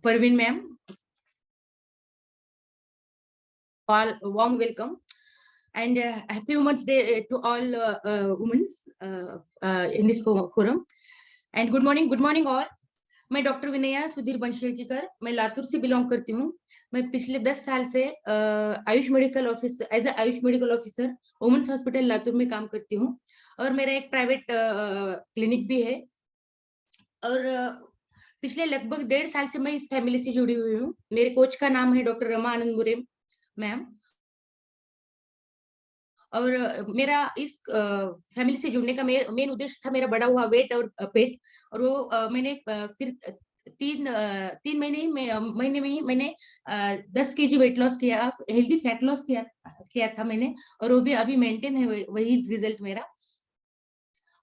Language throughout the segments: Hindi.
Parveen ma'am, all warm welcome and happy Women's Day to all women in this forum. And good morning all. मैं डॉक्टर विनया सुधीर बंशेलकीकर, मैं लातूर से बिलोंग करती हूँ। मैं पिछले 10 साल से AYUSH medical officer as a AYUSH medical officer women's hospital Latur में काम करती हूँ और मेरा एक प्राइवेट क्लिनिक भी है। और पिछले लगभग 1.5 साल से मैं इस फैमिली से जुड़ी हुई हूँ। मेरे कोच का नाम है डॉक्टर रमा आनंद मुरे मैम। और मेरा इस फैमिली से जुड़ने का मेन उद्देश्य था मेरा बढ़ा हुआ वेट और पेट। और वो मैंने फिर तीन महीने में ही मैंने 10 kg वेट लॉस किया, हेल्दी फैट लॉस किया था मैंने, और वो भी अभी मेंटेन है वही रिजल्ट मेरा।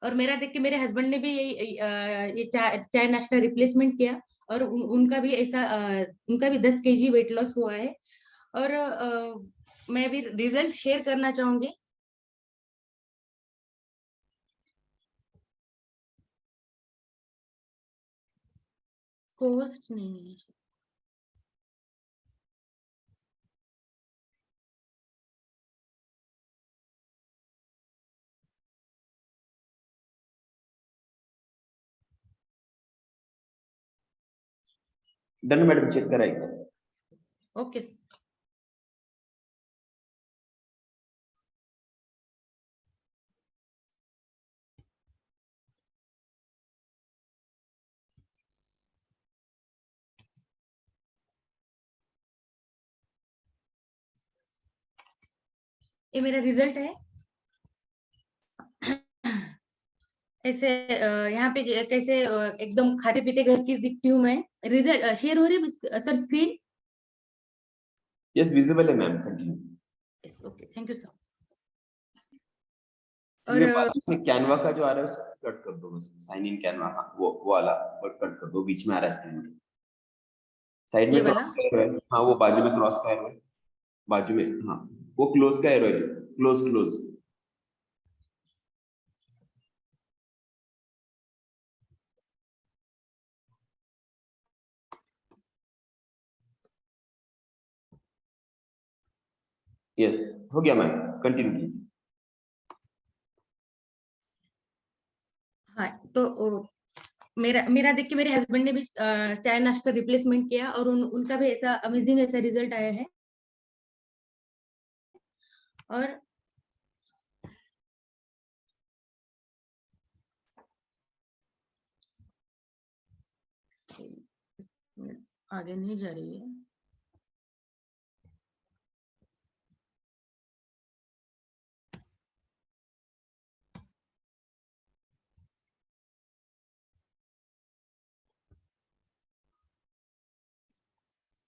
और मेरा देख के मेरे हस्बैंड ने भी ये चाय नाश्ता रिप्लेसमेंट किया और उनका भी ऐसा उनका भी 10 kg वेट लॉस हुआ है। और मैं भी रिजल्ट शेयर करना चाहूंगी। कोस्ट नहीं डन मैडम, चेक कराएगा। ओके ये मेरा रिजल्ट है। ऐसे यहाँ पे कैसे एकदम खाते पीते घर की दिखती हूँ मैं। रिजल्ट शेयर हो रही है सर स्क्रीन? यस, विजिबल है ma'am, continue. Yes okay, thank you sir. और बाजू से कैनवा का जो आ रहा है उसको कट कर दो, बस साइन इन कैनवा। हाँ, वो वाला कट कर दो, बीच में आ रहा है स्क्रीन साइड में क्रॉस का एरो है। हाँ, वो बाजू में क्रॉस का एरो है, बाजू में। हाँ, वो क्लोज का एरो है, क्लोज। यस, हो गया मैम, कंटिन्यू कीजिए। हाँ, तो मेरा देख के मेरे हस्बैंड ने भी चाय नाश्ता रिप्लेसमेंट किया और उनका भी ऐसा अमेजिंग ऐसा रिजल्ट आया है। और आगे नहीं जा रही है।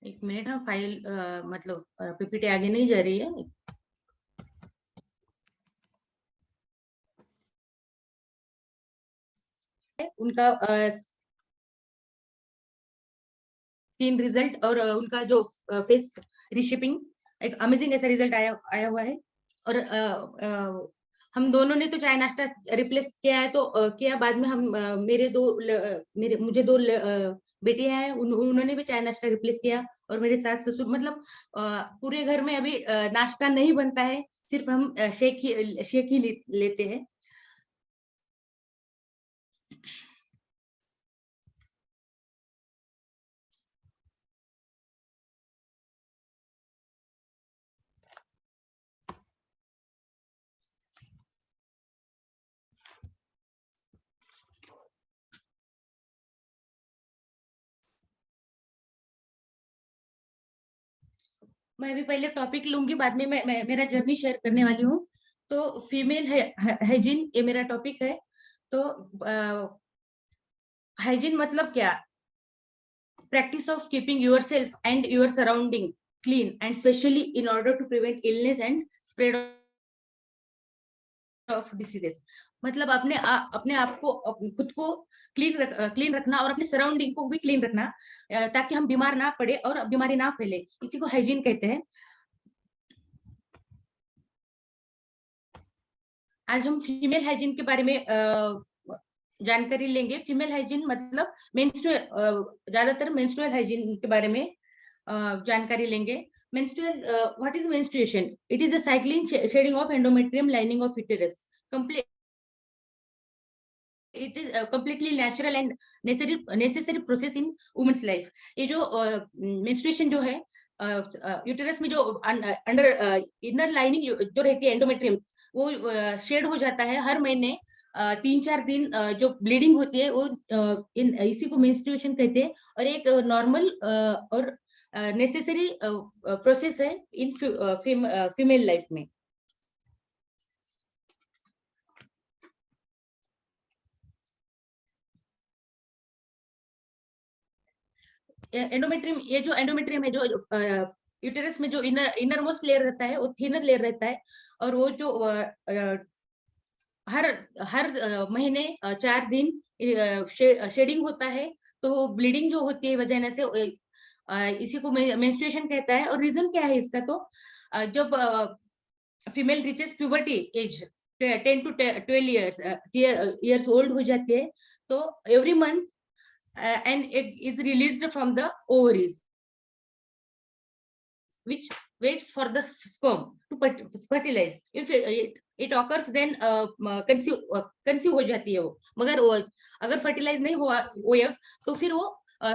एक मिनट, हाँ फाइल मतलब पीपीटी आगे नहीं जा रही है। उनका तीन रिजल्ट और उनका जो फेस रिशिपिंग एक अमेजिंग ऐसा रिजल्ट आया हुआ है। और हम दोनों ने तो चाय नाश्ता रिप्लेस किया है, तो किया बाद में हम मुझे दो बेटे हैं, उन्होंने भी चाय नाश्ता रिप्लेस किया। और मेरे सास ससुर, मतलब पूरे घर में अभी नाश्ता नहीं बनता है, सिर्फ हम शेक ही लेते हैं। मैं भी पहले टॉपिक लूंगी, बाद में मैं मेरा जर्नी शेयर करने वाली हूँ। तो फीमेल हाइजीन ये मेरा टॉपिक है। तो हाइजीन मतलब क्या? Practice of keeping yourself and your surrounding clean and specially in order to prevent illness and spread of diseases. मतलब अपने आप को, खुद को क्लीन रखना और अपने सराउंडिंग को भी क्लीन रखना, ताकि हम बीमार ना पड़े और बीमारी ना फैले, इसी को हाइजीन कहते हैं। आज हम फीमेल हाइजीन के बारे में जानकारी लेंगे। फीमेल हाइजीन मतलब मेंस्ट्रुअल, ज्यादातर मेंस्ट्रुअल हाइजीन के बारे में जानकारी लेंगे। Menstrual, what is menstruation? It is a cycling shedding of endometrium lining of uterus. Complete, it is completely natural and necessary process in women's life। ये जो menstruation जो है, यूटेरस में जो अंडर इनर लाइनिंग जो रहती है एंडोमेट्रियम, वो शेड हो जाता है हर महीने। 3-4 दिन जो ब्लीडिंग होती है वो इसी को मेंस्ट्रुएशन कहते हैं। और एक नॉर्मल और नेसेसरी प्रोसेस है इन फीमेल लाइफ में। एंडोमेट्रियम, ये जो एंडोमेट्रियम है, जो यूटेरस में जो इनर मोस्ट लेयर रहता है, वो थिनर लेयर रहता है। और वो जो हर हर महीने 4 दिन शेडिंग होता है, तो ब्लीडिंग जो होती है वजाइना से, इसी को मेंस्ट्रुएशन कहता है। और रीजन क्या है इसका? तो जब female reaches puberty age 10 to 12 years old हो जाती है, तो every month an egg is released from the ovaries, which waits for the sperm to fertilize. If it occurs, then conceive हो जाती है वो। मगर अगर फर्टिलाइज नहीं हुआ वो egg, तो फिर वो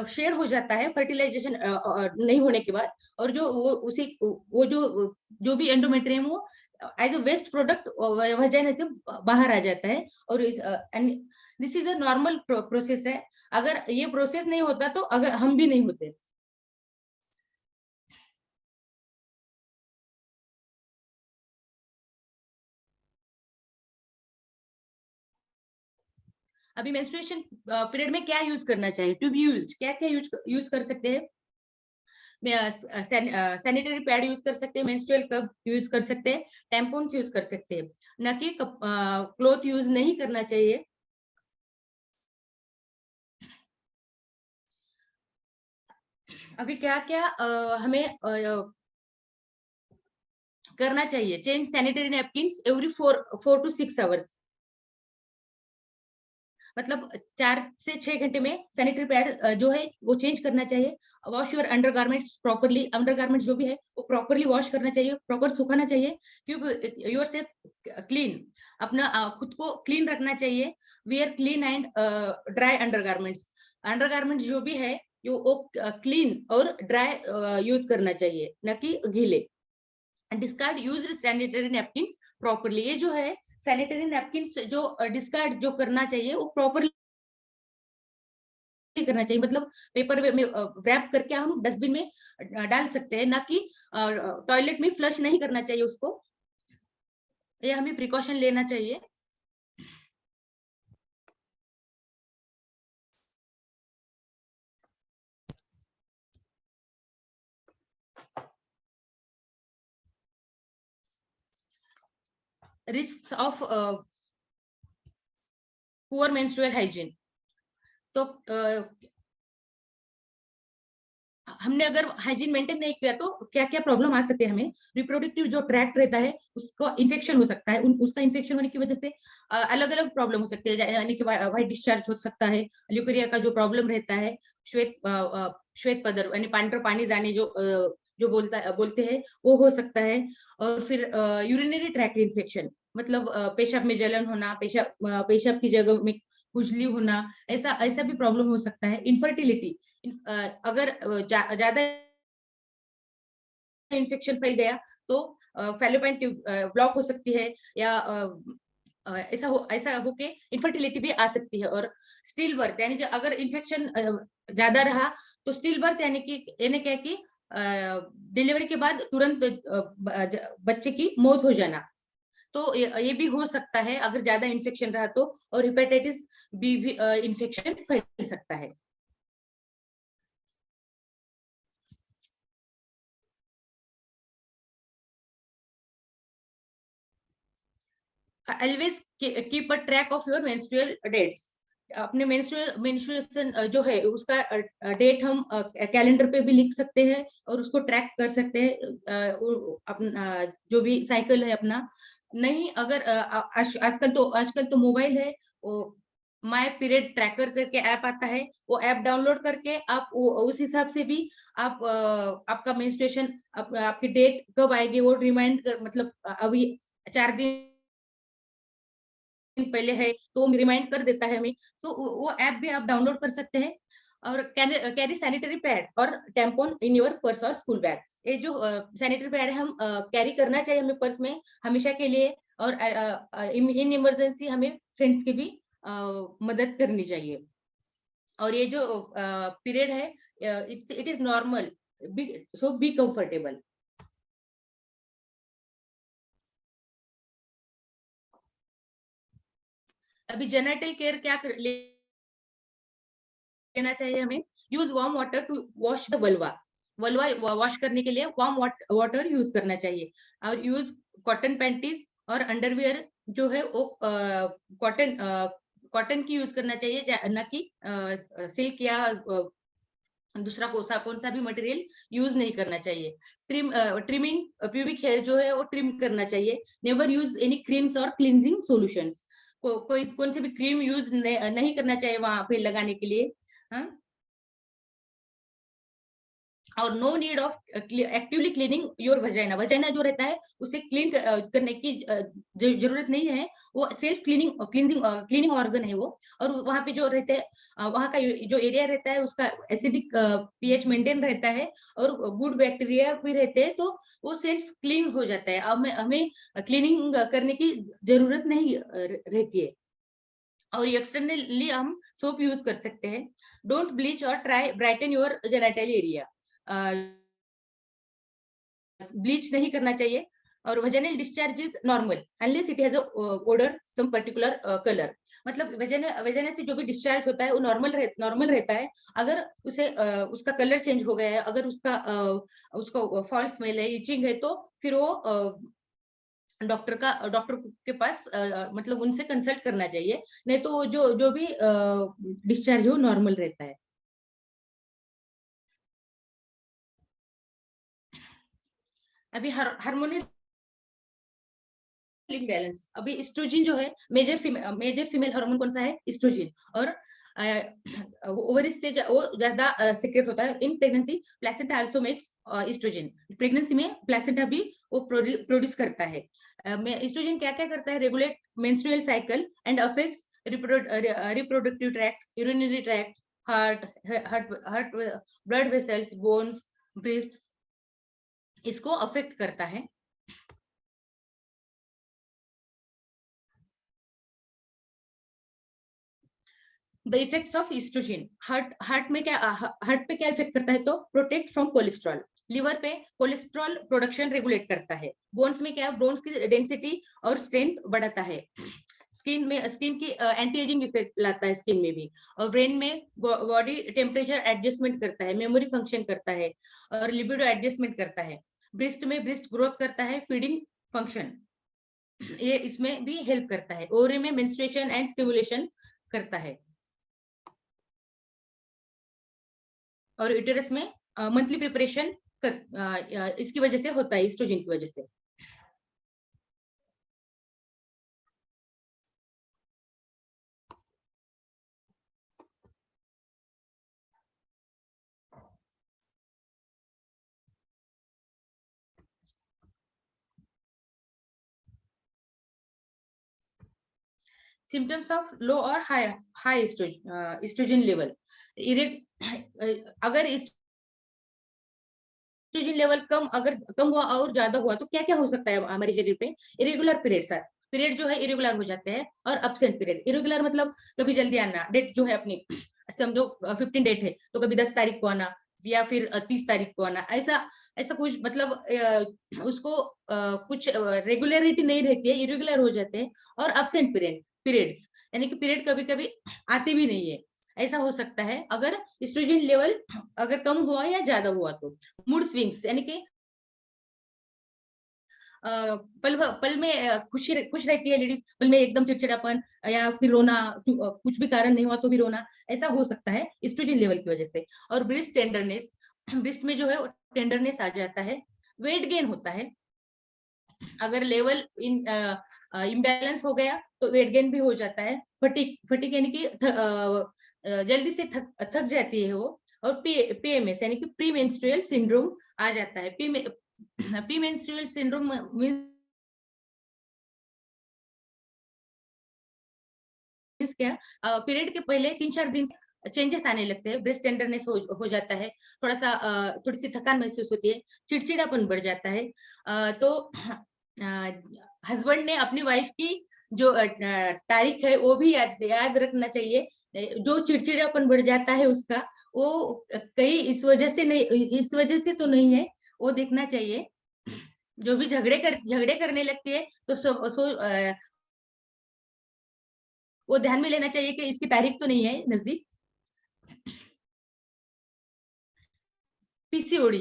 शेड हो जाता है फर्टिलाइजेशन नहीं होने के बाद। और जो वो जो भी एंडोमेट्रियम, वो as a waste product vagina से बाहर आ जाता है। और this is a normal process है। अगर ये प्रोसेस नहीं होता तो अगर हम भी नहीं होते। अभी मेंस्ट्रुएशन पीरियड में क्या यूज करना चाहिए? टू बी यूज्ड, क्या क्या यूज कर सकते हैं? सैनिटरी पैड यूज कर सकते हैं, मेंस्ट्रुअल कप यूज कर सकते हैं, टैम्पून्स यूज कर सकते हैं, न कि क्लॉथ यूज नहीं करना चाहिए। अभी क्या क्या हमें करना चाहिए? Change sanitary napkins every 4 to 6 hours. मतलब 4 से 6 घंटे में सैनिटरी पैड जो है वो चेंज करना चाहिए। Wash your undergarments properly, undergarments जो भी है वो प्रॉपरली वॉश करना चाहिए, प्रॉपर सुखाना चाहिए। क्योंकि योर सेल्फ क्लीन, अपना खुद को क्लीन रखना चाहिए। Where clean and dry undergarments. Undergarments जो भी है वो क्लीन और ड्राई यूज करना चाहिए, न कि गीले। Discard used sanitary napkins properly. ये जो है सैनिटरी नैपकिन्स जो डिस्कार्ड जो करना चाहिए वो प्रॉपरली करना चाहिए। मतलब पेपर में रैप करके हम डस्टबिन में डाल सकते हैं, ना कि टॉयलेट में फ्लश नहीं करना चाहिए उसको। ये हमें प्रिकॉशन लेना चाहिए। Risk of poor menstrual hygiene. तो हमने अगर हाइजीन मेंटेन नहीं किया तो क्या क्या प्रॉब्लम आ सकते हैं हमें? रिप्रोडक्टिव जो ट्रैक्ट रहता है उसको इन्फेक्शन हो सकता है। उसका इन्फेक्शन होने की वजह से अलग अलग प्रॉब्लम हो सकती है, यानी कि व्हाइट डिस्चार्ज हो सकता है। ल्यूकेरिया का जो प्रॉब्लम रहता है, श्वेत पदर यानी पांडर पानी जाने जो बोलते हैं, वो हो सकता है। और फिर यूरिनरी ट्रैक्ट इन्फेक्शन, मतलब पेशाब में जलन होना, पेशाब की जगह में खुजली होना, ऐसा ऐसा भी प्रॉब्लम हो सकता है। इनफर्टिलिटी, अगर ज्यादा इन्फेक्शन फैल गया तो फैलोपियन ट्यूब ब्लॉक हो सकती है, या ऐसा होके इनफर्टिलिटी भी आ सकती है। और स्टिल बर्थ, यानी अगर इन्फेक्शन ज्यादा रहा तो स्टिल बर्थ, यानी क्या कि डिलीवरी के बाद तुरंत बच्चे की मौत हो जाना, तो ये भी हो सकता है अगर ज्यादा इन्फेक्शन रहा तो। और हेपेटाइटिस बी भी इन्फेक्शन फैल सकता है। Always keep a track of your menstrual dates. अपने मेंस्ट्रुएशन जो है उसका डेट हम कैलेंडर पे भी लिख सकते हैं और उसको ट्रैक कर सकते हैं। अपना जो भी साइकिल है अपना। नहीं, अगर आजकल तो मोबाइल है, वो माय पीरियड ट्रैकर करके ऐप आता है, वो ऐप डाउनलोड करके आप उस हिसाब से भी आप आपका मेंस्ट्रुएशन आपकी डेट कब आएगी वो रिमाइंड कर, मतलब अभी 4 दिन पहले है तो रिमाइंड कर देता है हमें। तो वो ऐप भी आप डाउनलोड कर सकते हैं। और कैरी सैनिटरी पैड और टैम्पॉन इन योर पर्स और स्कूल बैग। ये जो सैनिटरी पैड है हम कैरी करना चाहिए हमें पर्स में हमेशा के लिए। और इन इमरजेंसी हमें फ्रेंड्स की भी मदद करनी चाहिए। और ये जो पीरियड है it is normal, so be comfortable. अभी जेनेटल केयर क्या लेना चाहिए हमें। Use warm water to wash the vulva. Vulva wash करने के लिए वार्म वाटर यूज करना चाहिए। और यूज कॉटन पैंटीज और अंडरवियर जो है वो कॉटन की यूज करना चाहिए, न कि सिल्क या दूसरा कौन सा भी मटेरियल यूज नहीं करना चाहिए। ट्रिमिंग प्यूबिक हेयर जो है वो ट्रिम करना चाहिए। नेवर यूज एनी क्रीम्स और क्लींजिंग सॉल्यूशंस। कोई कौन सी भी क्रीम यूज नहीं करना चाहिए वहां पे लगाने के लिए। हाँ? और no need of actively cleaning your vagina. Vagina जो रहता है उसे क्लीन करने की जरूरत नहीं है। वो सेल्फ क्लीनिंग ऑर्गन है वो। और वहां पे जो रहते हैं वहां का जो एरिया रहता है उसका एसिडिक पीएच मेंटेन रहता है और गुड बैक्टीरिया भी रहते हैं, तो वो सेल्फ क्लीन हो जाता है। अब हमें क्लीनिंग करने की जरूरत नहीं रहती है। और एक्सटर्नली हम सोप यूज कर सकते हैं। डोंट ब्लीच और try brighten your genital area. Bleach नहीं करना चाहिए। और vaginal discharge is normal unless it has a odour some particular colour. मतलब वजाइना से जो भी डिस्चार्ज होता है वो नॉर्मल रहता है। अगर उसे उसका कलर चेंज हो गया है, अगर उसको फॉल स्मेल है, इचिंग है, तो फिर वो डॉक्टर के पास मतलब उनसे कंसल्ट करना चाहिए। नहीं तो जो भी डिस्चार्ज हो नॉर्मल रहता है। अभी हार्मोनल इम्बैलेंस। अभी एस्ट्रोजन जो है मेजर फीमेल हार्मोन कौन सा है? एस्ट्रोजन। और ओवरीज से वो ज्यादा सीक्रेट होता है in pregnancy. Placenta also makes oestrogen. Pregnancy में प्लेसेंटा भी वो प्रोड्यूस करता है। एस्ट्रोजन क्या क्या करता है? Regulate menstrual cycle and affects reproductive tract, urinary tract, heart, blood vessels, bones, breasts, इसको अफेक्ट करता है। The effects of oestrogen. Heart पे क्या इफेक्ट करता है? तो प्रोटेक्ट फ्रॉम कोलेस्ट्रॉल। लिवर पे कोलेस्ट्रॉल प्रोडक्शन रेगुलेट करता है। बोन्स में क्या? बोन्स की डेंसिटी और स्ट्रेंथ बढ़ाता है। स्किन की एंटी एजिंग इफेक्ट लाता है स्किन में भी। और ब्रेन में बॉडी टेम्परेचर एडजस्टमेंट करता है, मेमोरी फंक्शन करता है और लिबिडो एडजस्टमेंट करता है। ब्रेस्ट में ब्रेस्ट ग्रोथ करता है, फीडिंग फंक्शन ये इसमें भी हेल्प करता है। ओवरी में मेंस्ट्रुएशन एंड स्टिमुलेशन करता है। और यूटेरस में मंथली प्रिपरेशन इसकी वजह से होता है, एस्ट्रोजन की वजह से। सिम्टम्स ऑफ लो और हाई एस्ट्रोजन लेवल। अगर एस्ट्रोजन लेवल कम हुआ और ज्यादा हुआ तो क्या क्या हो सकता है हमारे शरीर पे? इरेगुलर पीरियड जो है इरेगुलर हो जाते हैं। और एब्सेंट पीरियड। इरेगुलर मतलब कभी जल्दी आना, डेट जो है अपनी समझो 15 डेट है तो कभी 10 तारीख को आना या फिर 30 तारीख को आना। ऐसा ऐसा कुछ मतलब उसको कुछ रेगुलरिटी नहीं रहती है, इरेगुलर हो जाते हैं। और एब्सेंट पीरियड्स यानी कि पीरियड कभी कभी आते भी नहीं है। ऐसा हो सकता है अगर एस्ट्रोजन लेवल अगर कम हुआ या ज्यादा हुआ तो। मूड स्विंग्स यानी कि पल में खुश रहती है लेडीज, पल में एकदम चिड़चिड़ापन या फिर रोना, कुछ भी कारण नहीं हुआ तो भी रोना, ऐसा हो सकता है एस्ट्रोजन लेवल की वजह से। और ब्रेस्ट टेंडरनेस, ब्रेस्ट में जो है टेंडरनेस आ जाता है। वेट गेन होता है अगर लेवल इन इम्बैलेंस हो गया तो वेट गेन भी हो जाता है। फटीग यानी कि जल्दी से थक जाती है वो। और पीएमएस यानी कि प्री मेंस्ट्रुअल सिंड्रोम आ जाता है। प्री मेंस्ट्रुअल सिंड्रोम मीन्स क्या, पीरियड के पहले 3-4 दिन चेंजेस आने लगते हैं, ब्रेस्ट टेंडरनेस हो जाता है, थोड़ा सा थोड़ी सी थकान महसूस होती है, चिड़चिड़ापन बढ़ जाता है। तो हस्बैंड ने अपनी वाइफ की जो तारीख है वो भी याद रखना चाहिए। जो चिड़चिड़ापन बढ़ जाता है उसका, वो कहीं इस वजह से तो नहीं है, वो देखना चाहिए। जो भी झगड़े करने लगती है तो वो ध्यान में लेना चाहिए कि इसकी तारीख तो नहीं है नजदीक। PCOD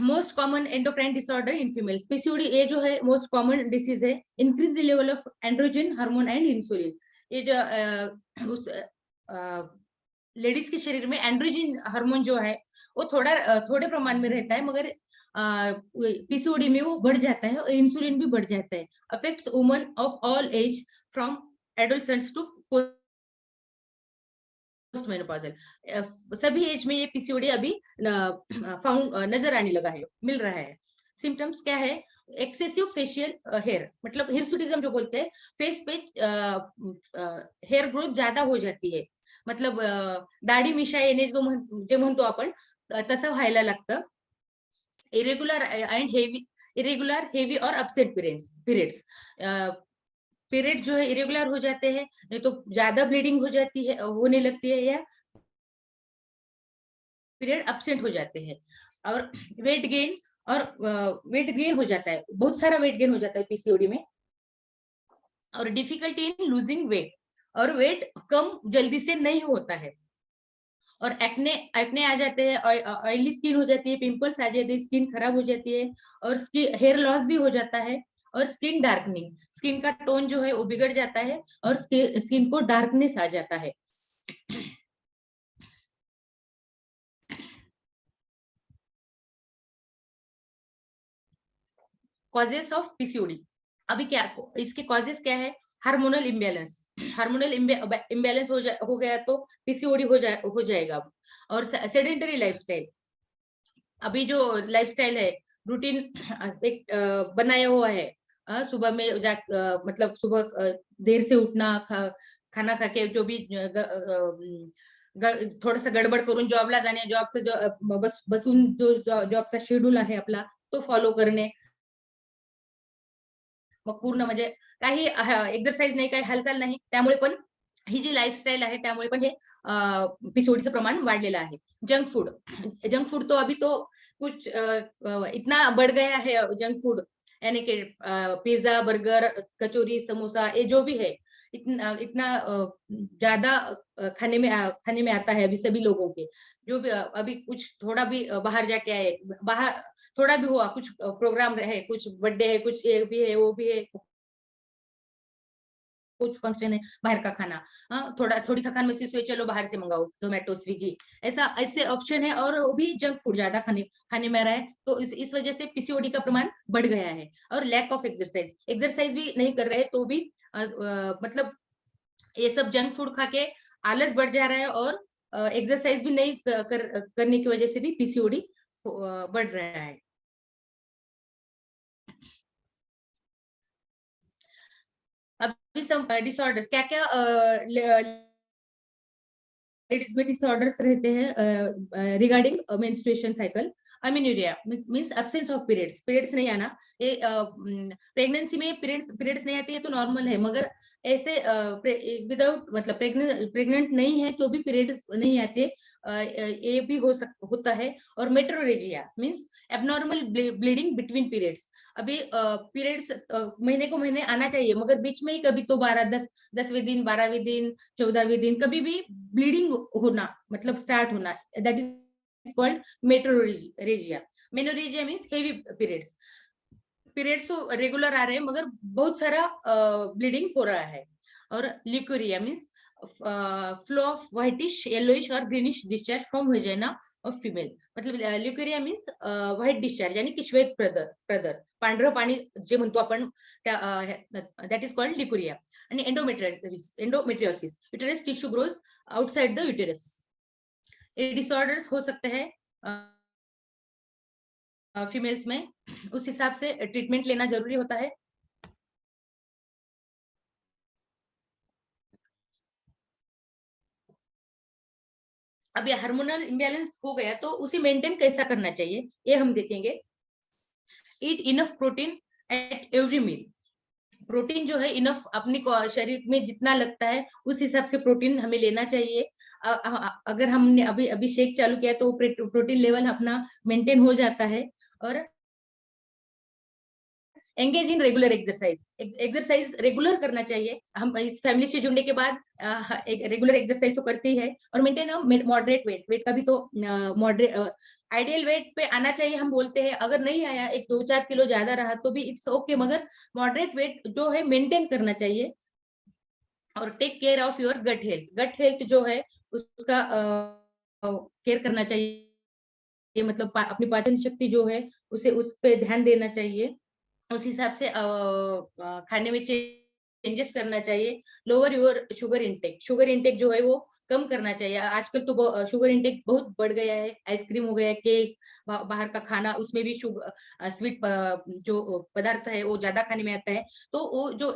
most common endocrine disorder in females. PCOD ये जो है मोस्ट कॉमन डिसीज है। Increase the level of androgen hormone and insulin. ये जो उस लेडीज के शरीर में एंड्रोजन हार्मोन जो है वो थोड़े प्रमाण में रहता है, मगर पीसीओडी में वो बढ़ जाता है और इंसुलिन भी बढ़ जाता है। Affects woman of all age from adolescents to post menopausal. सभी एज में ये पीसीओडी अभी नजर आने लगा है, मिल रहा है। सिम्टम्स क्या है? एक्सेसिव फेशियल हेयर, मतलब हिरसुटिज्म जो बोलते हैं, फेस पे हेयर ग्रोथ ज्यादा हो जाती है, मतलब दाढी मिशा येणे जे म्हणतो आपण तसं व्हायला लागतं। इरेगुलर हेवी और अपसेट पीरियड्स। पीरियड जो है इरेगुलर हो जाते हैं, नहीं तो ज्यादा ब्लीडिंग हो जाती है, होने लगती है, या पीरियड अपसेंट हो जाते हैं। और वेट गेन हो जाता है, बहुत सारा वेट गेन हो जाता है पीसीओडी में। और डिफिकल्टी इन लूजिंग वेट, और वेट कम जल्दी से नहीं होता है। और एक्ने आ जाते हैं, ऑयली स्किन हो जाती है, पिंपल्स आ जाते हैं, स्किन खराब हो जाती है, और हेयर लॉस भी हो जाता है। और स्किन डार्कनिंग, स्किन का टोन जो है वो बिगड़ जाता है और स्किन को डार्कनेस आ जाता है। Causes of PCOD. अभी क्या इसके कॉजेस क्या है? Hormonal imbalance. हार्मोनल इम्बैलेंस हो गया तो पीसीओडी हो जाएगा। और सेडेंटरी लाइफस्टाइल, अभी जो लाइफस्टाइल है, रूटीन एक बनाया हुआ है, सुबह में मतलब सुबह देर से उठना, खाना खा के जो भी थोडस गडबड करून जॉबला जाणे, जॉबचं बसून जो जॉबचा शेड्यूल आहे आपला तो फॉलो करणे, मग पूर्ण म्हणजे काही एक्सरसाइज नाही, काही हालचाल नाही, त्यामुळे पण ही जी लाइफस्टाइल है, त्यामुळे पण हे पीसीओडीचं प्रमाण वाढलेलं आहे। जंक फूड तो अभी तो कुछ इतना बढ़ गया है जंक फूड, यानी कि पिज्जा, बर्गर, कचौरी, समोसा, ये जो भी है, इतना ज्यादा खाने में आता है अभी सभी लोगों के। जो भी अभी कुछ थोड़ा भी बाहर जाके आए, बाहर थोड़ा भी हुआ, कुछ प्रोग्राम है, कुछ बर्थडे है, कुछ ये भी है, वो भी है, कुछ फंक्शन है, बाहर का खाना, थोड़ी थकान महसूस हुई, चलो बाहर से मंगाओ, जोमेटो, स्विगी, ऐसे ऑप्शन है, और वो भी जंक फूड ज्यादा खाने में आ रहा है। तो इस वजह से पीसीओडी का प्रमाण बढ़ गया है। और लैक ऑफ एक्सरसाइज भी नहीं कर रहे तो भी मतलब ये सब जंक फूड खा के आलस बढ़ जा रहा है, और एक्सरसाइज भी नहीं करने की वजह से भी पीसीओडी बढ़ रहा है। अभी सब डिसऑर्डर्स क्या क्या लेडीज में डिसऑर्डर्स रहते हैं regarding menstruation cycle. Amenorrhoea means absence of periods नहीं आना। ये प्रेगनेंसी में पीरियड्स नहीं आती है तो नॉर्मल है, मगर ऐसे विदाउट मतलब प्रेग्नेंट नहीं है तो भी पीरियड्स नहीं आते, ये भी होता है। और metrorrhagia means abnormal bleeding between periods. अभी पीरियड्स महीने को महीने आना चाहिए, मगर बीच में ही कभी तो 10वें दिन, 12वें दिन, 14वें दिन कभी भी ब्लीडिंग होना, मतलब स्टार्ट होना, that is called metrorrhagia. Menorrhagia means heavy periods तो रेगुलर आ रहे हैं, मगर बहुत सारा ब्लीडिंग हो रहा है। और leucorrhoea means flow of whitish, yellowish और greenish discharge from vagina of female. मतलब ल्युकेरिया मीन्स व्हाईट डिस्चार्ज, यानी की श्वेत प्रदर, पांढरं पाणी जे म्हणतो आपण, दॅट इज कॉल्ड ल्युकेरिया. आणि endometriosis, uterus tissue grows outside the uterus. ये डिसऑर्डर्स हो सकते हैं फीमेल्स में. उस हिसाब से ट्रीटमेंट लेना जरूरी होता है. अब ये हार्मोनल इम्बैलेंस हो गया तो उसे मेंटेन कैसा करना चाहिए ये हम देखेंगे. Eat enough protein at every meal. Protein जो है इनफ अपने शरीर में जितना लगता है उस हिसाब से प्रोटीन हमें लेना चाहिए. अगर हमने अभी अभी शेक चालू किया तो प्रोटीन लेवल अपना मेंटेन हो जाता है. और engage in regular exercise regular करना चाहिए. हम इस फैमिली से जुड़ने के बाद रेगुलर एक्सरसाइज तो करते ही है. और मेंटेन मॉडरेट वेट का भी तो मॉडरेट आइडियल वेट पे आना चाहिए. हम बोलते हैं अगर नहीं आया, 1-2-4 किलो ज्यादा रहा तो भी इट्स ओके, मगर मॉडरेट वेट जो है मेंटेन करना चाहिए. और take care of your gut health जो है उसका केयर करना चाहिए. मतलब अपनी पाचन शक्ति जो है उसे उस पे ध्यान देना चाहिए. उस हिसाब से खाने में चेंजेस करना चाहिए. लोअर योर शुगर इंटेक जो है वो कम करना चाहिए. आजकल तो शुगर इंटेक बहुत बढ़ गया है. आइसक्रीम हो गया, केक, बाहर का खाना, उसमें भी स्वीट जो पदार्थ है वो ज्यादा खाने में आता है. तो वो जो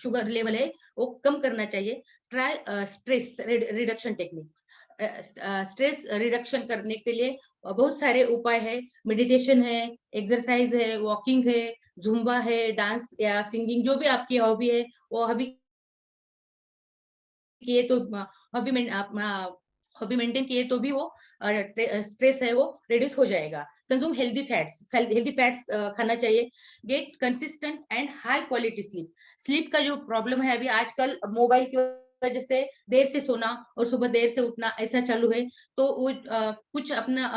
शुगर लेवल है वो कम करना चाहिए. Try stress reduction techniques. Stress reduction करने के लिए बहुत सारे उपाय है. मेडिटेशन है, एक्सरसाइज है, वॉकिंग है, जुम्बा है, डांस या सिंगिंग, जो भी आपकी हॉबी है वो हॉबी किए तो हॉबी मेंटेन किए तो भी वो स्ट्रेस है वो रिड्यूस हो जाएगा. कंज्यूम हेल्दी फैट्स खाना चाहिए. Get consistent and high quality sleep का जो प्रॉब्लम है अभी आजकल मोबाइल की वजह से देर से सोना और सुबह देर से उठना ऐसा चालू है. तो वो कुछ अपना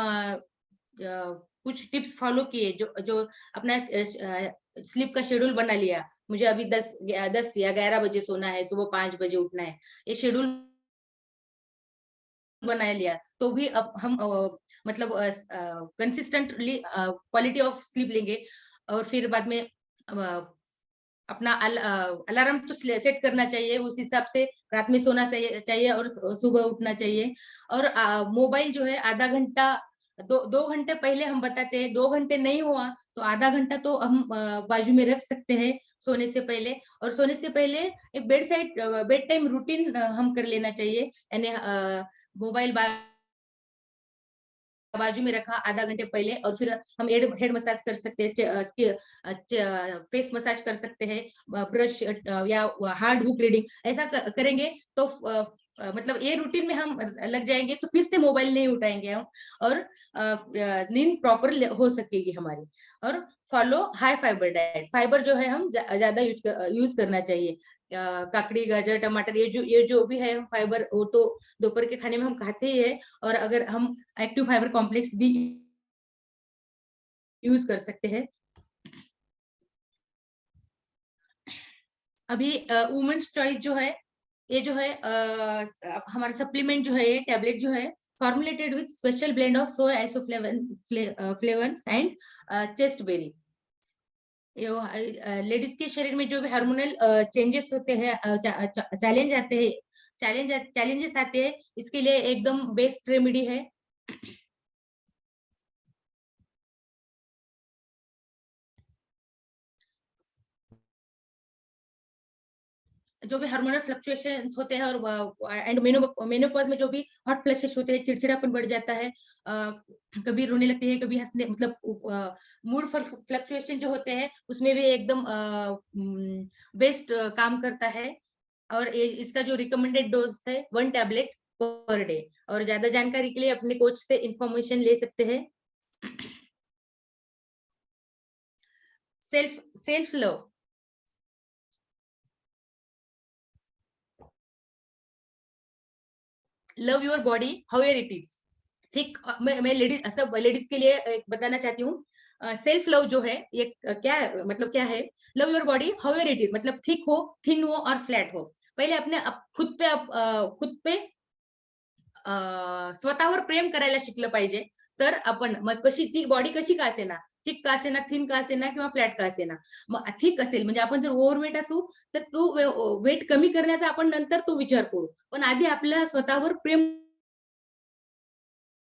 कुछ टिप्स फॉलो किए जो अपना स्लीप का शेड्यूल बना लिया. मुझे अभी 10 या 11 बजे सोना है, सुबह 5 बजे उठना है, ये शेड्यूल बना लिया तो भी अब हम मतलब कंसिस्टेंटली क्वालिटी ऑफ स्लीप लेंगे. और फिर बाद में अपना अलार्म तो सेट करना चाहिए. उस हिसाब से रात में सोना चाहिए और सुबह उठना चाहिए. और मोबाइल जो है आधा घंटा, 2 घंटे पहले हम बताते हैं. 2 घंटे नहीं हुआ तो आधा घंटा तो हम बाजू में रख सकते हैं सोने से पहले. और सोने से पहले एक बेड टाइम रूटीन हम कर लेना चाहिए. यानी मोबाइल बाजू में रखा आधा घंटे पहले, और फिर हम हेड मसाज कर सकते हैं, फेस मसाज कर सकते हैं, ब्रश या हार्ड बुक रीडिंग ऐसा करेंगे तो मतलब ये रूटीन में हम लग जाएंगे तो फिर से मोबाइल नहीं उठाएंगे हम. और नींद प्रॉपर हो सकेगी हमारी. और follow high fibre diet. Fibre जो है हम ज्यादा यूज करना चाहिए. काकड़ी, गाजर, टमाटर, ये जो भी है फाइबर वो तो दोपहर के खाने में हम खाते ही है. और अगर हम एक्टिव फाइबर कॉम्प्लेक्स भी यूज कर सकते हैं. अभी वुमेन्स चॉइस जो है ये जो है हमारा सप्लीमेंट जो है, ये टैबलेट जो है formulated with special blend of soya isoflavones and chaste berry. Ladies के शरीर में जो भी हार्मोनल चेंजेस होते हैं, चैलेंजेस आते हैं, इसके लिए एकदम बेस्ट रेमेडी है. जो भी हार्मोनल फ्लक्चुएशंस होते हैं और एंड मेनोपॉज में जो भी हॉट फ्लैशेस होते हैं, चिड़चिड़ापन बढ़ जाता है, कभी रोने लगती है, कभी हंसने, मतलब मूड फ्लक्चुएशन जो होते हैं उसमें भी एकदम बेस्ट काम करता है. और इसका जो रिकमेंडेड डोज है 1 टैबलेट पर डे. और ज्यादा जानकारी के लिए अपने कोच से इंफॉर्मेशन ले सकते हैं. Self love. Love your body however it is. ठीक, मैं लेडीज के लिए बताना चाहती हूँ. सेल्फ लव जो है ये मतलब क्या है. Love your body however it is, मतलब थिक हो, थिन हो और फ्लैट हो. पहले अपने खुद पे स्वतःवर प्रेम करायला शिकलं पाहिजे. तर आपण मग कशी ती बॉडी कशी का असेना, थिक का असेना, थिन का असेना किंवा फ्लॅट का असेना. मग थिक असेल म्हणजे आपण जर ओव्हरवेट असू तर तो वेट कमी करण्याचा आपण नंतर तो विचार करू. पण आधी आपल्या स्वतःवर प्रेम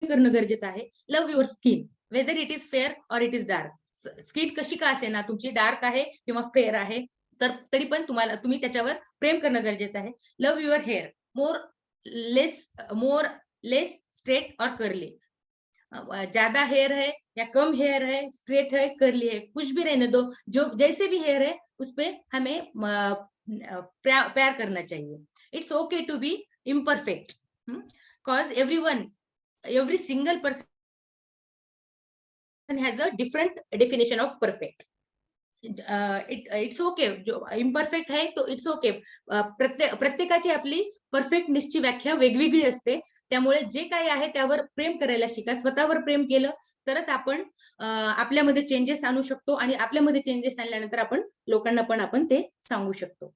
करणं गरजेचं आहे. Love your skin whether it is fair or it is dark. Skin कशी का असेना तुमची डार्क आहे किंवा फेअर आहे, तर तरी पण तुम्ही त्याच्यावर प्रेम करणं गरजेचं आहे. Love your hair more more less straight और कर्ली. ज्यादा हेयर है या कम हेयर है, स्ट्रेट है, कर्ली है, कुछ भी रहने दो, जो जैसे भी हेयर है उस पे हमें प्यार करना चाहिए. It's okay to be imperfect, cause every single person has a different definition of perfect. It's okay. जो इम्परफेक्ट आहे तो इट्स ओके. प्रत्येकाची आपली परफेक्टनेसची व्याख्या वेगवेगळी असते. त्यामुळे जे काही आहे त्यावर प्रेम करायला शिका. स्वतःवर प्रेम केलं तरच आपण आपल्यामध्ये चेंजेस आणू शकतो आणि आपल्यामध्ये चेंजेस आणल्यानंतर आपण लोकांना पण आपण ते सांगू शकतो.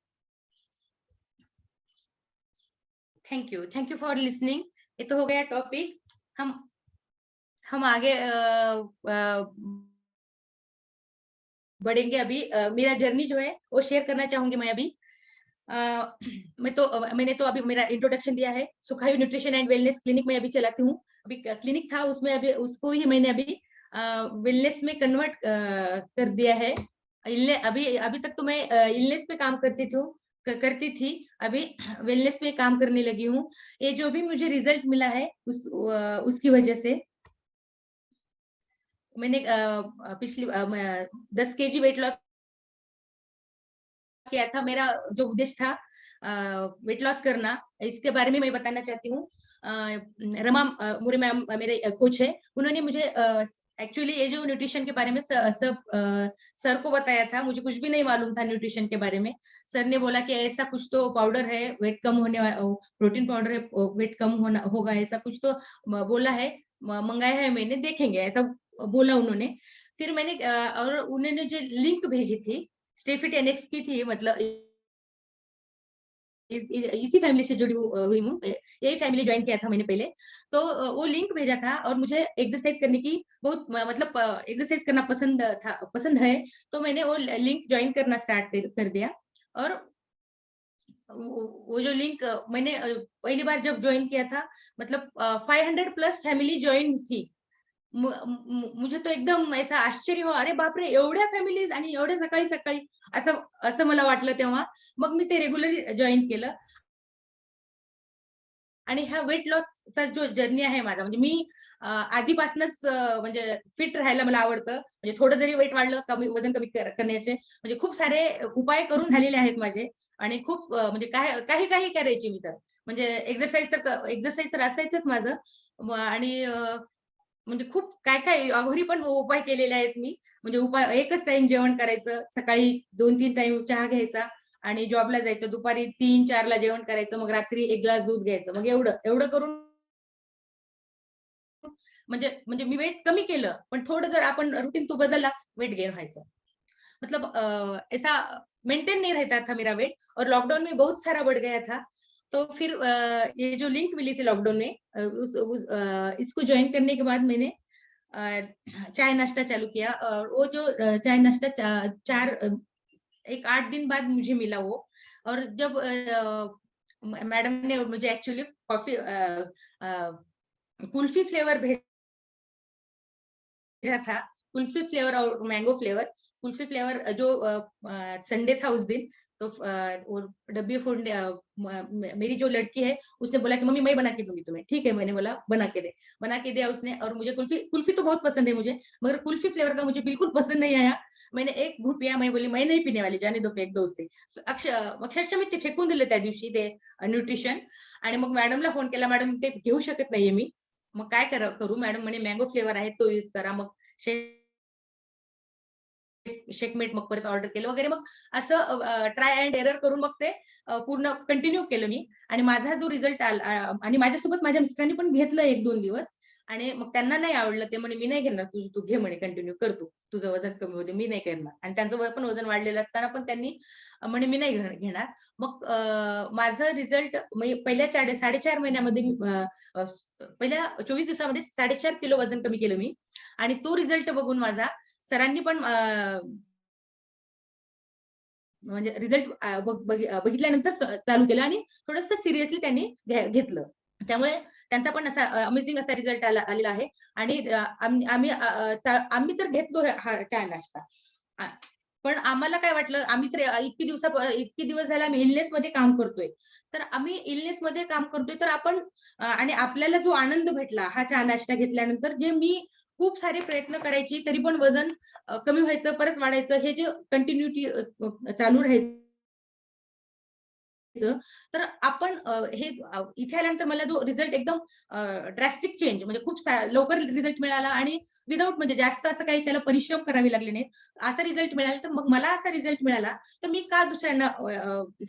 Thank you for listening. ये तो हो गया टॉपिक. हम आगे बढ़ेंगे. अभी मेरा जर्नी जो है वो शेयर करना चाहूंगी मैं अभी. मैंने तो अभी मेरा इंट्रोडक्शन दिया है. सुखायु न्यूट्रिशन एंड वेलनेस क्लिनिक में अभी चलाती हूँ. अभी क्लिनिक था उसमें अभी उसको ही मैंने अभी वेलनेस में कन्वर्ट कर दिया है. अभी तक तो मैं इलनेस पे काम करती थी. अभी वेलनेस में काम करने लगी हूँ. ये जो भी मुझे रिजल्ट मिला है उसकी वजह से मैंने पिछली 10 kg वेट लॉस किया था. मेरा जो उद्देश्य था वेट लॉस करना, इसके बारे में मैं बताना चाहती हूँ. रमा मुरे मैम मेरे कोच है. उन्होंने मुझे एक्चुअली ये जो न्यूट्रिशन के बारे में सब सर को बताया था. मुझे कुछ भी नहीं मालूम था न्यूट्रिशन के बारे में. सर ने बोला कि ऐसा कुछ तो पाउडर है वेट कम होने प्रोटीन पाउडर है वेट कम होना होगा, ऐसा कुछ तो बोला है. मंगाया है मैंने, देखेंगे ऐसा बोला उन्होंने. फिर मैंने और उन्होंने जो लिंक भेजी थी स्टेफिट एनएक्स की थी. मतलब इसी फैमिली से जुड़ी हुई हूँ. यही फैमिली ज्वाइन किया था मैंने पहले. तो वो लिंक भेजा था और मुझे एक्सरसाइज करने की बहुत मतलब एक्सरसाइज करना पसंद है. तो मैंने वो लिंक ज्वाइन करना स्टार्ट कर दिया. और वो जो लिंक मैंने पहली बार जब ज्वाइन किया था मतलब 500 प्लस फैमिली ज्वाइन थी. मुझे तो एकदम ऐसा आश्चर्य हो, अरे बापरे एवढ्या फॅमिलीज आणि एवढ्या सकाळी सकाळी असं असं मला वाटलं तेव्हा. मग मी ते रेग्युलर जॉईन केलं. आणि हा वेट लॉसचा जो जर्नी आहे माझा, म्हणजे मी आधीपासूनच म्हणजे फिट राहायला मला आवडतं. म्हणजे थोडं जरी वेट वाढलं, वजन कमी करण्याचे म्हणजे खूप सारे उपाय करून झालेले आहेत माझे. आणि खूप म्हणजे काही काही करायची मी तर. म्हणजे एक्सरसाइज तर असायचंच माझं. आणि म्हणजे खूप काय अघोरी पण उपाय केलेले आहेत मी. म्हणजे उपाय एकच टाइम जेवण करायचं, सकाळी 2-3 टाइम चहा घ्यायचा आणि जॉबला जायचं. दुपारी 3-4 ला जेवण करायचं, मग रात्री 1 ग्लास दूध घ्यायचं. मग एवढं करून म्हणजे म्हणजे मी वेट कमी केलं. पण थोडं जर आपण रूटीन तो बदलला, वेट गेन व्हायचं. मतलब ऐसा मेंटेन नहीं रहता था मेरा वेट. और लॉकडाउन में बहुत सारा बढ़ गया था. तो फिर ये जो लिंक मिली थी लॉकडाउन में इसको ज्वाइन करने के बाद मैंने चाय नाश्ता चालू किया. और वो जो चाय नाश्ता एक 8 दिन बाद मुझे मिला वो. और जब मैडम ने मुझे एक्चुअली कॉफी कुल्फी फ्लेवर भेजा था. कुल्फी फ्लेवर और मैंगो फ्लेवर. कुल्फी फ्लेवर जो संडे था उस दिन. तो वो डब्बी फोड़ मेरी जो लड़की है उसने बोला कि मम्मी मैं बना के दूंगी तुम्हें. ठीक है, मैंने बोला बना के दे. बना के दिया उसने. और मुझे कुल्फी तो बहुत पसंद है मुझे, मगर कुल्फी फ्लेवर का मुझे बिल्कुल पसंद नहीं आया. मैंने एक घूट पिया. मैं बोली मैं नहीं पीने वाली, जाने दो, फेक दो उसे. अक्षरशः मी ते फेकून दिलं त्या दिवशी ते न्यूट्रिशन. आणि मग मॅडमला फोन केला, मॅडम ते घेऊ शकत नाहीये मी. मग काय करू. मॅडम म्हणे मँगो फ्लेवर आहे तो यूज करा. मग शेकमेट मग परत ऑर्डर केलं वगैरे. मग असं ट्राय अँड एरर करून मग ते पूर्ण कंटिन्यू केलं मी. आणि माझा जो रिझल्ट आला आणि माझ्यासोबत माझ्या मिस्टरांनी पण घेतलं 1-2 दिवस. आणि मग त्यांना नाही आवडलं. ते म्हणे मी नाही घेणार, तू घे म्हणे, कंटिन्यू कर, तुझं वजन कमी होते, मी नाही करणार. आणि त्यांचं पण वजन वाढलेलं असताना पण त्यांनी म्हणे मी नाही घेणार. मग माझं रिझल्ट पहिल्या 4.5 महिन्यामध्ये पहिल्या 24 दिवसामध्ये 4.5 किलो वजन कमी केलं मी. आणि तो रिझल्ट बघून माझा सरांनी पण म्हणजे रिझल्ट बघितल्यानंतर चालू केलं आणि थोडंसं सिरियसली त्यांनी घेतलं. त्यामुळे त्यांचा पण असा अमेझिंग असा रिझल्ट आलेला आहे. आणि आम्ही तर घेतलो हा चहा नाश्ता. पण आम्हाला काय वाटलं, आम्ही तर इतके दिवस झाले आम्ही इलनेस मध्ये काम करतोय. तर आम्ही इलनेस मध्ये काम करतोय तर आपण आणि आपल्याला जो आनंद भेटला हा चहा नाश्ता घेतल्यानंतर, जे मी खूप सारे प्रयत्न करायची तरी पण वजन कमी व्हायचं, परत वाढायचं, हे जे कंटिन्युटी चालू राहायचं. तर आपण हे इथे आल्यानंतर मला जो रिझल्ट एकदम ड्रास्टिक चेंज, म्हणजे खूप लवकर रिझल्ट मिळाला आणि विदाऊट म्हणजे जास्त असं काही त्याला परिश्रम करावे लागले नाहीत, असा रिझल्ट मिळाला. तर मग मला असा रिझल्ट मिळाला तर मी का दुसऱ्यांना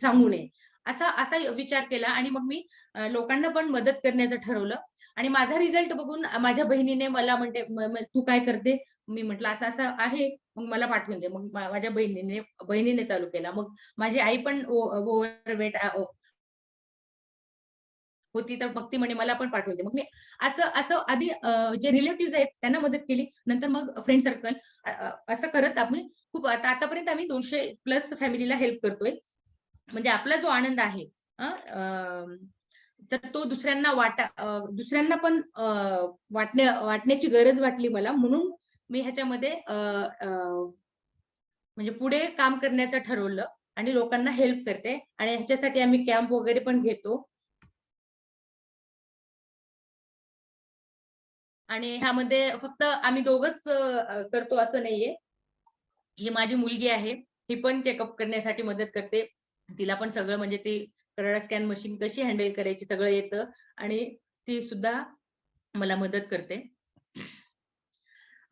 सांगू नये, असा असा विचार केला. आणि मग मी लोकांना पण मदत करण्याचं ठरवलं. आणि माझा रिझल्ट बघून माझ्या बहिणीने मला म्हणते, तू काय करते? मी म्हटलं असं असं आहे, मग मला पाठवून दे. मग माझ्या बहिणीने चालू केला. मग माझी आई पण ओव्हरवेट होती, तर मग ती म्हणे मला पण पाठवून दे. मग मी असं असं आधी जे रिलेटिव्ह आहेत त्यांना मदत केली, नंतर मग फ्रेंड सर्कल, असं करत आम्ही खूप आतापर्यंत आम्ही 200 प्लस फॅमिलीला हेल्प करतोय. म्हणजे आपला जो आनंद आहे तर तो दुसऱ्यांना पण वाटण्याची गरज वाटली मला, म्हणून मी ह्याच्यामध्ये म्हणजे पुढे काम करण्याचं ठरवलं आणि लोकांना हेल्प करते. आणि ह्याच्यासाठी आम्ही कॅम्प वगैरे पण घेतो. आणि ह्यामध्ये फक्त आम्ही दोघंच करतो असं नाहीये. ही माझी मुलगी आहे, ही पण चेकअप करण्यासाठी मदत करते. तिला पण सगळं म्हणजे ती करोना स्कॅन मशीन कशी हँडल करायची सगळं येतं. आणि ती सुद्धा मला मदत करते.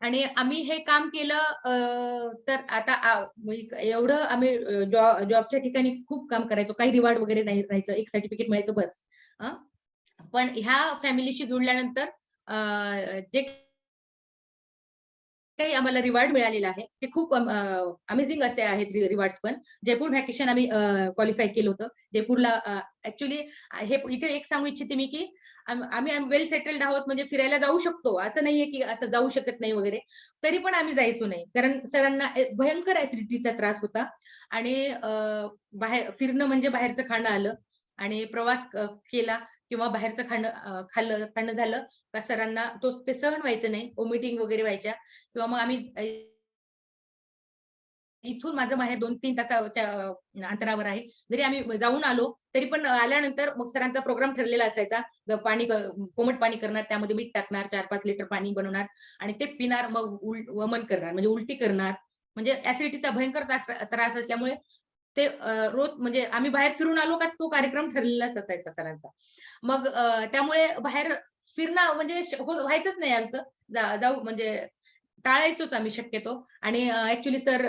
आणि आम्ही हे काम केलं तर आता एवढं आम्ही जॉबच्या ठिकाणी खूप काम करायचो. काही रिवॉर्ड वगैरे नाही राहायचं, एक सर्टिफिकेट मिळायचं बस. पण ह्या फॅमिलीशी जुळल्यानंतर जे काही आम्हाला रिवॉर्ड मिळालेला आहे ते खूप अमेझिंग असे आहेत रिवॉर्ड्स पण. जयपूर व्हॅकेशन आम्ही क्वालिफाय केलं होतं. जयपूरला ऍक्च्युली हे इथे एक सांगू इच्छिते मी की आम्ही वेल सेटल्ड आहोत, म्हणजे फिरायला जाऊ शकतो, असं नाहीये की असं जाऊ शकत नाही वगैरे. तरी पण आम्ही जायचो नाही, कारण सरांना भयंकर ऍसिडिटीचा त्रास होता. आणि बाहेर फिरणं म्हणजे बाहेरचं खाणं आलं. आणि प्रवास केला किंवा बाहेरचं खाणं झालं का सरांना ते सहन व्हायचं नाही, वॉमिटिंग वगैरे व्हायच्या. किंवा मग आम्ही इथून माझं माहेर 2-3 तासाच्या अंतरावर आहे. जरी आम्ही जाऊन आलो तरी पण आल्यानंतर मग सरांचा प्रोग्राम ठरलेला असायचा. कोमट पाणी करणार, त्यामध्ये मीठ टाकणार, 4-5 लिटर पाणी बनवणार आणि ते पिणार, मग वमन करणार म्हणजे उलटी करणार. म्हणजे ऍसिडिटीचा भयंकर त्रास असल्यामुळे ते रोज म्हणजे आम्ही बाहेर फिरून आलो का तो कार्यक्रम ठरलेलाच असायचा सरांचा. मग त्यामुळे बाहेर फिरणं म्हणजे व्हायचंच नाही आमचं. जाऊ म्हणजे टाळायचोच आम्ही शक्यतो. आणि ऍक्च्युली सर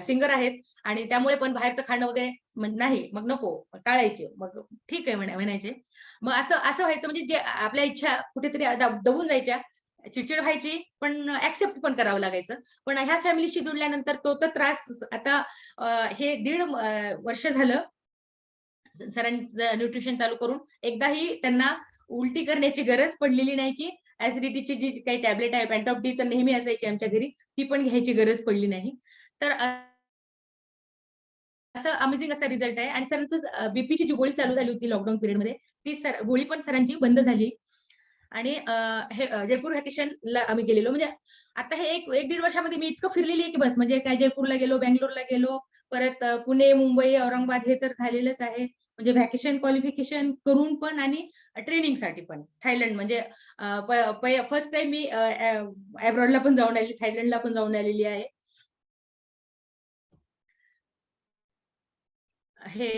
सिंगर आहेत आणि त्यामुळे पण बाहेरचं खाणं वगैरे नाही, मग नको, टाळायचे. मग ठीक आहे म्हणायचे. मग असं असं व्हायचं, म्हणजे जे आपल्या इच्छा कुठेतरी दबून जायच्या, चिडचिड व्हायची, पण ऍक्सेप्ट पण करावं लागायचं. पण ह्या फॅमिलीशी जुडल्यानंतर तो तर त्रास आता हे 1.5 वर्ष झालं सरांचं न्यूट्रिशन चालू करून, एकदाही त्यांना उलटी करण्याची गरज पडलेली नाही, की ऍसिडिटीची जी काही टॅबलेट आहे, पॅन्टॉप डी तर नेहमी असायची आमच्या घरी, ती पण घ्यायची गरज पडली नाही. तर असं अमेझिंग असा रिझल्ट आहे. आणि सरांचं बीपीची जी गोळी चालू झाली होती लॉकडाऊन पिरियडमध्ये, ती गोळी पण सरांची बंद झाली. आणि हे जयपूर व्हॅकेशनला आम्ही गेलेलो. म्हणजे आता हे 1-1.5 वर्षामध्ये मी इतकं फिरलेली आहे की बस. म्हणजे काय, जयपूरला गेलो, बंगलोरला गेलो, परत पुणे, मुंबई, औरंगाबाद हे तर झालेलंच आहे. म्हणजे व्हॅकेशन क्वालिफिकेशन करून पण आणि ट्रेनिंगसाठी पण. थायलंड म्हणजे फर्स्ट टाइम मी अब्रॉडला पण जाऊन आलेली, थायलंडला पण जाऊन आलेली आहे. हे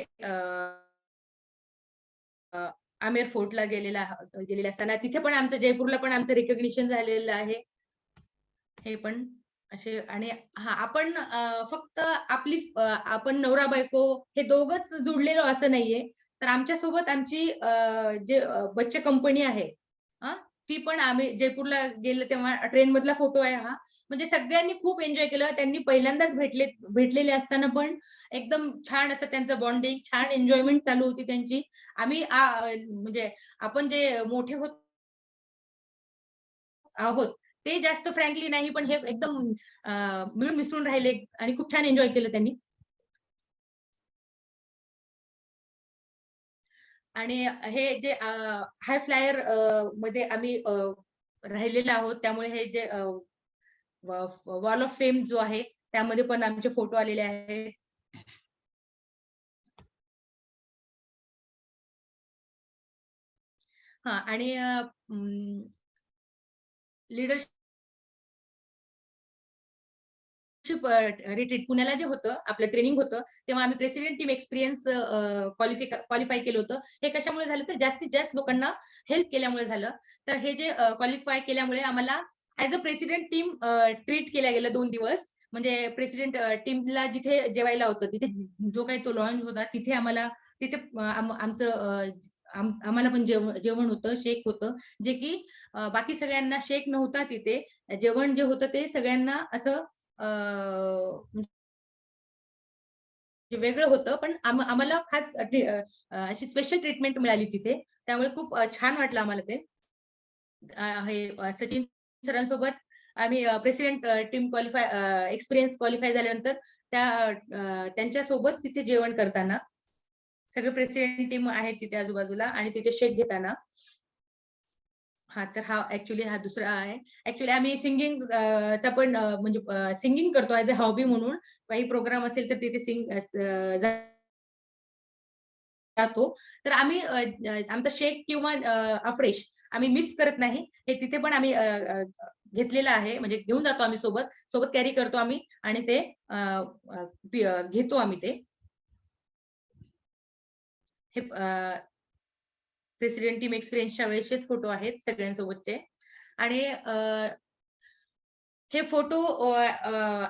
आमेर फोर्टला गेलेले असताना तिथे पण आमचं, जयपूरला पण आमचं रिकॉग्निशन झालेलं आहे. हे पण असे. आणि आपण फक्त आपण नवरा बायको हे दोघंच जुडलेलो असं नाहीये. तर आमच्या सोबत आमची जे बच्चे कंपनी आहे ती पण आम्ही जयपूरला गेलो तेव्हा ट्रेन मधला फोटो आहे हा. म्हणजे सगळ्यांनी खूप एन्जॉय केलं. त्यांनी पहिल्यांदाच भेटलेले असताना पण एकदम छान असं त्यांचं बॉन्डिंग, छान एन्जॉयमेंट चालू होती त्यांची. आम्ही म्हणजे आपण जे मोठे होत आहोत ते जास्त फ्रँकली नाही, पण हे एकदम मिळून मिसळून राहिले आणि खूप छान एन्जॉय केलं त्यांनी. आणि हे जे हाय फ्लायर मध्ये आम्ही राहिलेलो आहोत, त्यामुळे हे जे वॉल ऑफ फेम जो आहे त्यामध्ये पण आमचे फोटो आलेले आहेत. हा, आणि लीडरशिप रिट्रीट पुण्याला जे होतं आपलं ट्रेनिंग होतं, तेव्हा आम्ही प्रेसिडेंट टीम एक्सपिरियन्स क्वालिफाय केलं होतं. हे कशामुळे झालं तर जास्तीत जास्त लोकांना हेल्प केल्यामुळे झालं. तर हे जे क्वालिफाय केल्यामुळे आम्हाला as a president team treat केल्या गेलं 2 दिवस. म्हणजे प्रेसिडेंट टीमला जिथे जेवायला होतं, तिथे जो काही तो लॉन्च होता, तिथे आम्हाला तिथे आमचं आम्हाला पण जेवण होतं, शेक होतं, जे की बाकी सगळ्यांना शेक नव्हता तिथे. जेवण जे होतं ते सगळ्यांना असं वेगळं होतं, पण आम्हाला खास अशी स्पेशल ट्रीटमेंट मिळाली तिथे. त्यामुळे खूप छान वाटलं आम्हाला ते. हे सचिन सरांसोबत आम्ही प्रेसिडेंट टीम एक्सपिरियन्स क्वालिफाय झाल्यानंतर त्यांच्या सोबत तिथे जेवण करताना सगळे प्रेसिडेंट टीम आहेत तिथे आजूबाजूला आणि तिथे शेक घेताना. हा, तर हा ऍक्च्युली हा दुसरा आहे. ऍक्च्युली आम्ही सिंगिंग चा पण म्हणजे सिंगिंग करतो ऍज अ हॉबी म्हणून. काही प्रोग्राम असेल तर तिथे जातो. तर आम्ही आमचा शेक किंवा अफ्रेश आम्ही मिस करत नाही. हे तिथे पण आम्ही घेतलेलं आहे, म्हणजे घेऊन जातो आम्ही सोबत कॅरी करतो आम्ही आणि ते घेतो आम्ही ते. हे प्रेसिडेंट टीम एक्सपिरियन्सच्या वेळेसचेच फोटो आहेत सगळ्यांसोबतचे. आणि हे फोटो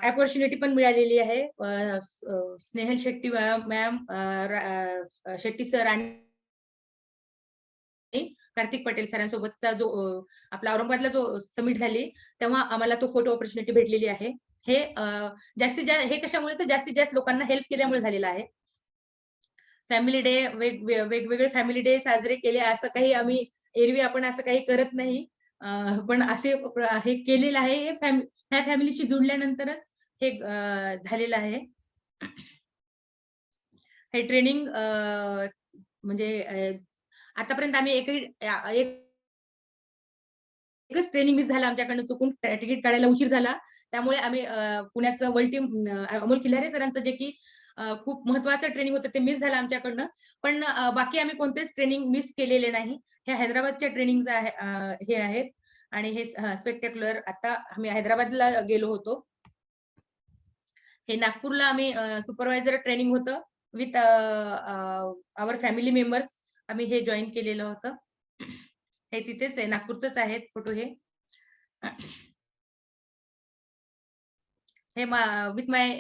अपॉर्च्युनिटी पण मिळालेली आहे. स्नेहल शेट्टी मॅम, शेट्टी सर आणि कार्तिक पटेल सरांसोबतचा जो आपला औरंगाबादला जो समिट झाली तेव्हा आम्हाला तो फोटो ऑपॉर्च्युनिटी भेटलेली आहे. हे जास्तीत जास्त हे कशामुळे तर जास्तीत जास्त लोकांना हेल्प केल्यामुळे झालेलं आहे. फॅमिली डे वेगवेगळे फॅमिली डे साजरे केले, असं काही आम्ही एरवी आपण असं काही करत नाही. पण असे हे केलेलं आहे. ह्या फॅमिलीशी जुडल्यानंतरच हे झालेलं आहे. हे ट्रेनिंग म्हणजे आतापर्यंत आम्ही एकच ट्रेनिंग मिस झाला आमच्याकडनं, चुकून तिकीट काढायला उशीर झाला. त्यामुळे आम्ही पुण्याचं वर्ल्ड टीम अमोल खिल्लारे सरांचं जे की खूप महत्वाचं ट्रेनिंग होतं ते मिस झालं आमच्याकडनं. पण बाकी आम्ही कोणतेच ट्रेनिंग मिस केलेले नाही. हे हैदराबादच्या ट्रेनिंग हे आहेत. आणि हे स्पेक्टॅक्युलर आता आम्ही हैदराबादला गेलो होतो. हे नागपूरला आम्ही सुपरवायझर ट्रेनिंग होतं विथ आवर फॅमिली मेंबर्स. आम्ही हे जॉईन केलेलं होतं. हे तिथेच आहे, नागपूरचंच आहेत फोटो हे. हे with my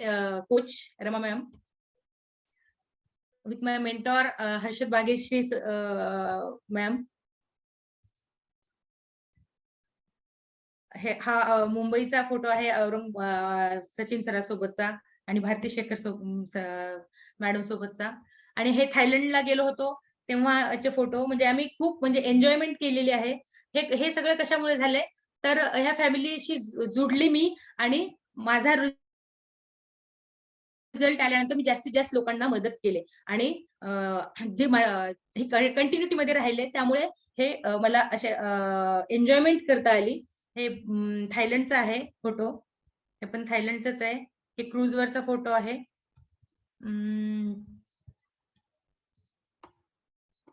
coach Rama ma'am, with my mentor Harshad Bageshri ma'am. हा मुंबईचा फोटो आहे सचिन सरासोबतचा आणि भारती शेखर मॅडम सोबतचा. आणि हे थायलंडला गेलो होतो तेव्हाचे फोटो. म्हणजे आम्ही खूप म्हणजे एन्जॉयमेंट केलेली आहे. हे सगळं कशामुळे झालंय तर ह्या फॅमिलीशी जुडली मी आणि माझा रिझल्ट आल्यानंतर मी जास्तीत जास्त लोकांना मदत केली आणि जे हे कंटिन्युटी मध्ये राहिले त्यामुळे हे मला असे एन्जॉयमेंट करता आली. हे थायलंडचा आहे फोटो. हे पण थायलंडचाच आहे. हे क्रूज वरचा फोटो आहे.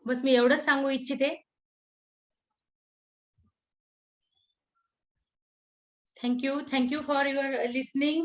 बस मी एवढंच सांगू इच्छिते. Thank you for your listening.